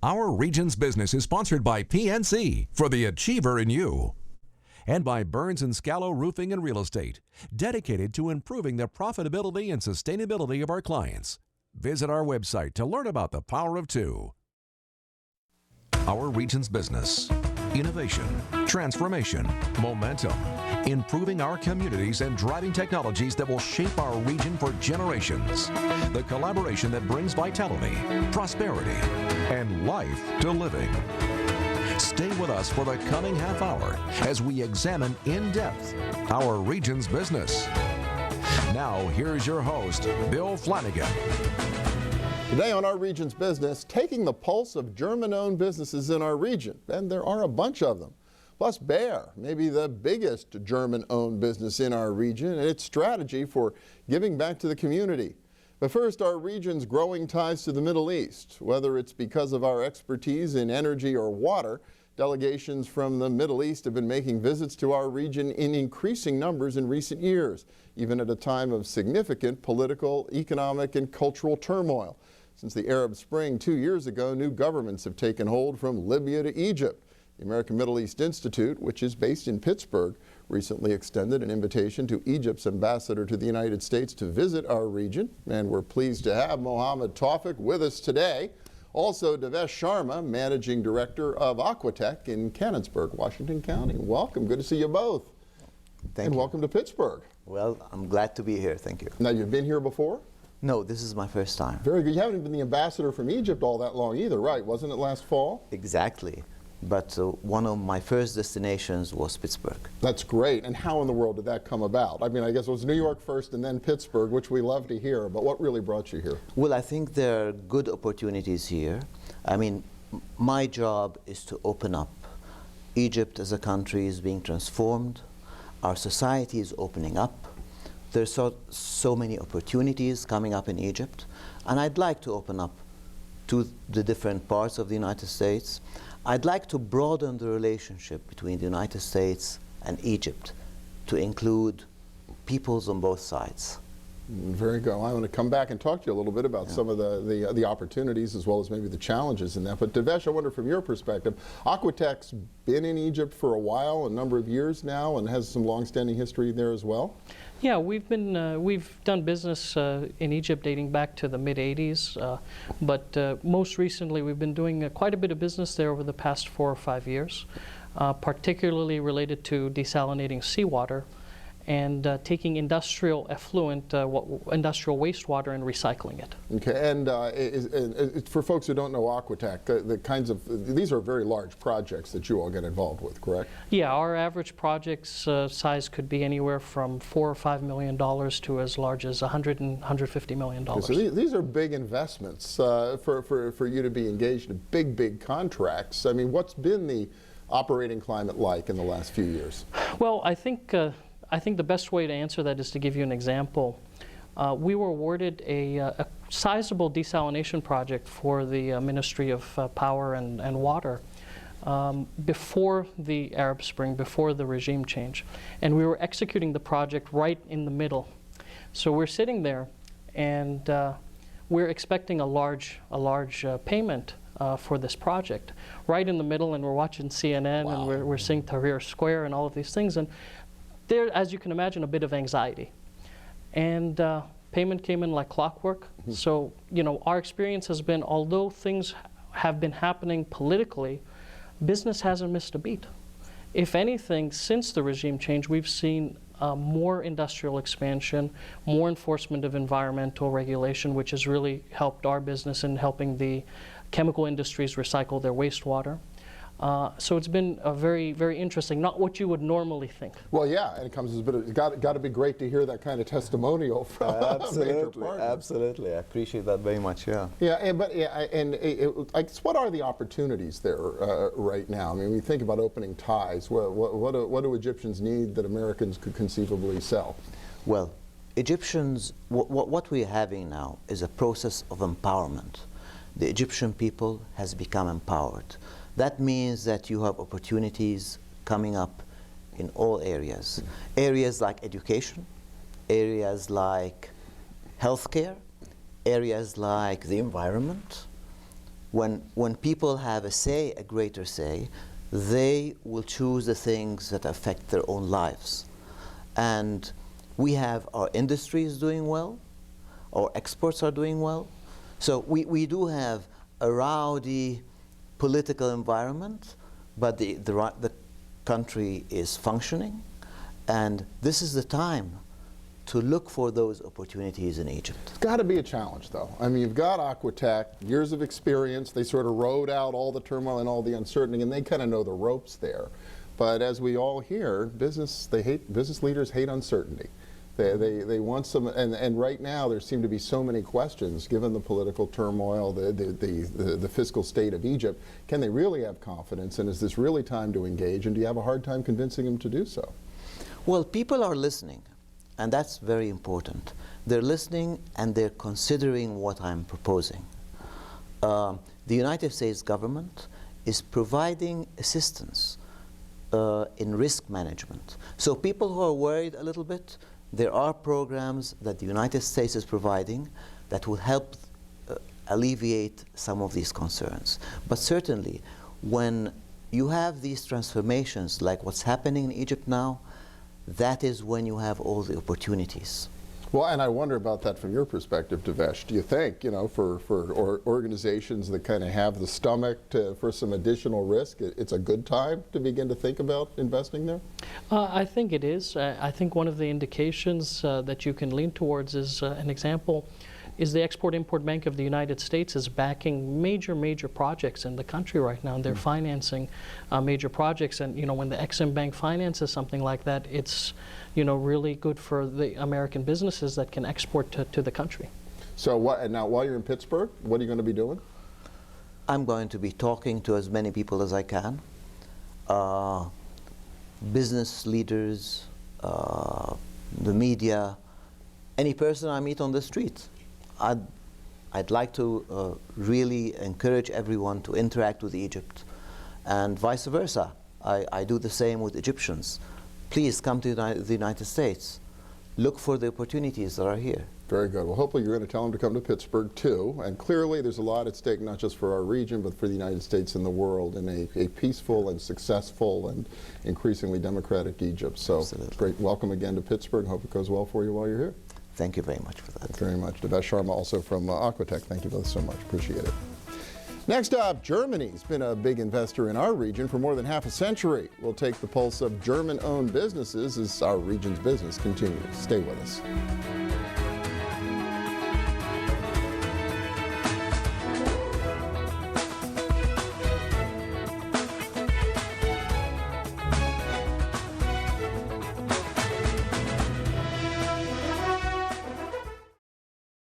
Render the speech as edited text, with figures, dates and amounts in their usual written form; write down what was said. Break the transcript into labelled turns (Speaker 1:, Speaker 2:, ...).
Speaker 1: Our region's business is sponsored by PNC for the achiever in you, and by Burns & Scallow Roofing and Real Estate, dedicated to improving the profitability and sustainability of our clients. Visit our website to learn about the power of two. Our region's business: innovation, transformation, momentum, improving our communities and driving technologies that will shape our region for generations. The collaboration that brings vitality, prosperity, and life to living. Stay with us for the coming half hour as we examine in depth our region's business. Now, here's your host, Bill Flanagan.
Speaker 2: Today on Our Region's Business, taking the pulse of German-owned businesses in our region, and there are a bunch of them. Plus Bayer, maybe the biggest German-owned business in our region, and its strategy for giving back to the community. But first, our region's growing ties to the Middle East. Whether it's because of our expertise in energy or water, delegations from the Middle East have been making visits to our region in increasing numbers in recent years, even at a time of significant political, economic, and cultural turmoil. Since the Arab Spring 2 years ago, new governments have taken hold from Libya to Egypt. The American Middle East Institute, which is based in Pittsburgh, recently extended an invitation to Egypt's ambassador to the United States to visit our region, and we're pleased to have Mohamed Tawfik with us today. Also, Devesh Sharma, Managing Director of Aquatech in Canonsburg, Washington County. Welcome, good to see you both.
Speaker 3: Thank you.
Speaker 2: And welcome to Pittsburgh.
Speaker 3: Well, I'm glad to be here, thank you.
Speaker 2: Now, you've been here before?
Speaker 3: No, this is my first time.
Speaker 2: Very good. You haven't been the ambassador from Egypt all that long either, right? Wasn't it last fall?
Speaker 3: Exactly. But one of my first destinations was Pittsburgh.
Speaker 2: That's great. And how in the world did that come about? I mean, I guess it was New York first and then Pittsburgh, which we love to hear, but what really brought you here?
Speaker 3: Well, I think there are good opportunities here. I mean, my job is to open up. Egypt as a country is being transformed. Our society is opening up. There's so many opportunities coming up in Egypt, and I'd like to open up to the different parts of the United States. I'd like to broaden the relationship between the United States and Egypt to include peoples on both sides.
Speaker 2: Very good. I want to come back and talk to you a little bit about some of the opportunities as well as maybe the challenges in that. But Devesh, I wonder from your perspective, Aquatech's been in Egypt for a while, a number of years now, and has some long-standing history there as well.
Speaker 4: Yeah, we've done business in Egypt dating back to the mid-'80s, but most recently we've been doing quite a bit of business there over the past 4 or 5 years, particularly related to desalinating seawater and taking industrial effluent, industrial wastewater, and recycling it.
Speaker 2: Okay, and for folks who don't know Aquatech, the kinds of, these are very large projects that you all get involved with, correct?
Speaker 4: Yeah, our average project's size could be anywhere from $4 or $5 million to as large as $100 and $150 million.
Speaker 2: Okay, so these are big investments for you to be engaged in big contracts. I mean, what's been the operating climate like in the last few years?
Speaker 4: Well, I think the best way to answer that is to give you an example. We were awarded a sizable desalination project for the Ministry of Power and Water before the Arab Spring, before the regime change. And we were executing the project right in the middle. So we're sitting there and we're expecting a large payment for this project right in the middle, and we're watching CNN. Wow. And we're seeing Tahrir Square and all of these things. And there, as you can imagine, a bit of anxiety. And payment came in like clockwork. Mm-hmm. So, you know, our experience has been, although things have been happening politically, business hasn't missed a beat. If anything, since the regime change, we've seen more industrial expansion, more enforcement of environmental regulation, which has really helped our business in helping the chemical industries recycle their wastewater. So it's been a very interesting, not what you would normally think.
Speaker 2: Well, yeah, and it comes as a bit of, got to be great to hear that kind of testimonial from a major partner.
Speaker 3: Absolutely, I appreciate that very much, yeah.
Speaker 2: Yeah, I guess what are the opportunities there right now? I mean, when you think about opening ties, what do Egyptians need that Americans could conceivably sell?
Speaker 3: Well, Egyptians, what we're having now is a process of empowerment. The Egyptian people has become empowered. That means that you have opportunities coming up in all areas. Areas like education, areas like healthcare, areas like the environment, When people have a say, a greater say, they will choose the things that affect their own lives. And we have our industries doing well, our exports are doing well. So we do have a rowdy political environment, but the country is functioning, and this is the time to look for those opportunities in Egypt.
Speaker 2: It's got to be a challenge, though. I mean, you've got Aquatech, years of experience. They sort of rode out all the turmoil and all the uncertainty, and they kind of know the ropes there. But as we all hear, business leaders hate uncertainty. They want some, and right now there seem to be so many questions given the political turmoil, the fiscal state of Egypt. Can they really have confidence, and is this really time to engage, and do you have a hard time convincing them to do so?
Speaker 3: Well, people are listening, and that's very important. They're listening and they're considering what I'm proposing. The United States government is providing assistance in risk management. So people who are worried a little bit, there are programs that the United States is providing that will help alleviate some of these concerns. But certainly, when you have these transformations like what's happening in Egypt now, that is when you have all the opportunities.
Speaker 2: Well, and I wonder about that from your perspective, Devesh. Do you think, you know, for organizations that kind of have the stomach for some additional risk, it's a good time to begin to think about investing there?
Speaker 4: I think it is. I think one of the indications that you can lean towards is an example is the Export-Import Bank of the United States is backing major projects in the country right now, and they're financing major projects. And you know, when the Exim Bank finances something like that, it's really good for the American businesses that can export to the country.
Speaker 2: So and now while you're in Pittsburgh, what are you going to be doing?
Speaker 3: I'm going to be talking to as many people as I can, business leaders, the media, any person I meet on the street. I'd like to really encourage everyone to interact with Egypt, and vice versa. I do the same with Egyptians. Please come to the United States. Look for the opportunities that are here.
Speaker 2: Very good. Well, hopefully you're going to tell them to come to Pittsburgh too. And clearly there's a lot at stake, not just for our region, but for the United States and the world in a peaceful and successful and increasingly democratic Egypt. So great. Welcome again to Pittsburgh. Hope it goes well for you while you're here.
Speaker 3: Thank you very much for that.
Speaker 2: Thank you very much. Devesh Sharma, also from Aquatech. Thank you both so much. Appreciate it. Next up, Germany's been a big investor in our region for more than half a century. We'll take the pulse of German-owned businesses as our region's business continues. Stay with us.